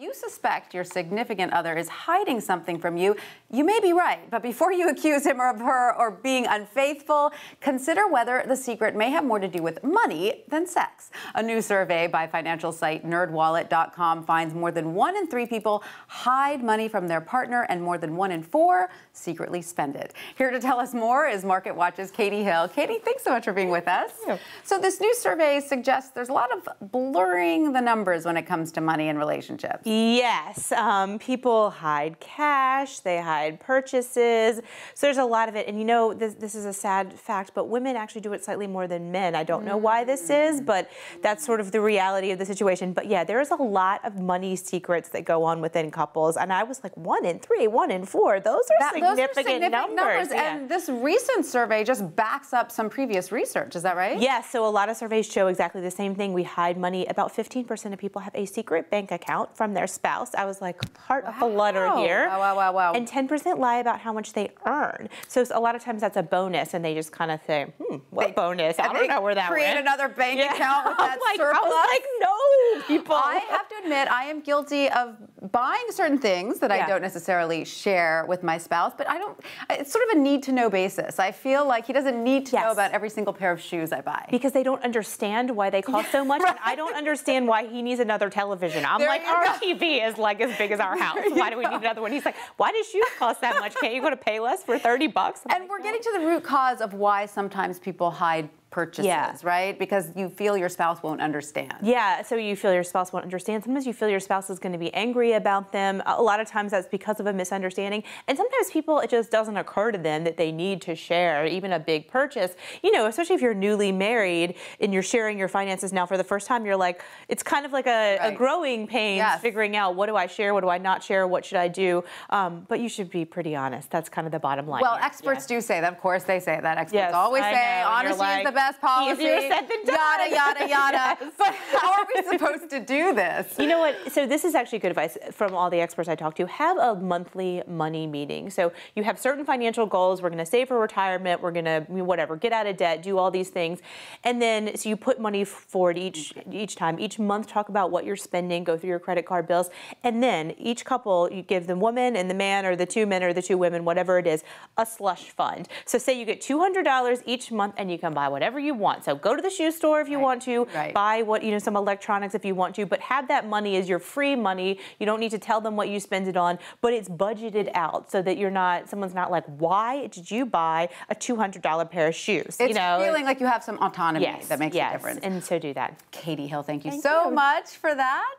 you suspect your significant other is hiding something from you, you may be right. But before you accuse him or her or being unfaithful, consider whether the secret may have more to do with money than sex. A new survey by financial site nerdwallet.com finds more than 1 in 3 people hide money from their partner and more than 1 in 4 secretly spend it. Here to tell us more is MarketWatch's Catey Hill. Catey, thanks so much for being with us. So this new survey suggests there's a lot of blurring the numbers when it comes to money and relationships. Yes, people hide cash, they hide purchases, so there's a lot of it. And you know, this is a sad fact, but women actually do it slightly more than men. I don't know why this is, but that's sort of the reality of the situation. But yeah, there is a lot of money secrets that go on within couples. And I was like, 1 in 3, 1 in 4, those are significant numbers. Yeah. And this recent survey just backs up some previous research, is that right? Yes, so a lot of surveys show exactly the same thing. We hide money. About 15% of people have a secret bank account from their spouse. I was like, heart flutter here. Wow. And 10% lie about how much they earn. So a lot of times that's a bonus, and they just kind of say, what bonus? I don't know where that went. Create another bank account with that surplus. I was like, no, people. I have to admit, I am guilty of buying certain things that I don't necessarily share with my spouse, but it's sort of a need-to-know basis. I feel like he doesn't need to know about every single pair of shoes I buy. Because they don't understand why they cost so much, and I don't understand why he needs another television. I'm like, our TV is like as big as our house. Why do we need another one? He's like, why does shoes cost that much? Can't you go to Payless for $30? And we're getting to the root cause of why sometimes people hide purchases, right? Because you feel your spouse won't understand. Yeah, so you feel your spouse won't understand. Sometimes you feel your spouse is going to be angry about them. A lot of times that's because of a misunderstanding. And sometimes people, it just doesn't occur to them that they need to share even a big purchase. You know, especially if you're newly married and you're sharing your finances now for the first time, you're like, it's kind of like a growing pain figuring out, what do I share, what do I not share, what should I do? But you should be pretty honest. That's kind of the bottom line. Well, experts do say that. Of course they say that. Experts always say honesty is the best policy. Easier said than done. Yada, yada. But how are we supposed to do this? You know what? So this is actually good advice from all the experts I talked to. Have a monthly money meeting. So you have certain financial goals. We're going to save for retirement. We're going to, whatever, get out of debt, do all these things. And then, so you put money forward each time. Each month, talk about what you're spending, go through your credit card bills. And then each couple, you give the woman and the man, or the 2 men or the 2 women, whatever it is, a slush fund. So say you get $200 each month and you can buy whatever you want. So go to the shoe store if you want to, buy some electronics if you want to, but have that money as your free money. You don't need to tell them what you spend it on, but it's budgeted out so that someone's not like, why did you buy a $200 pair of shoes? It's feeling like you have some autonomy that makes a difference. And so do that. Catey Hill, thank you so much for that.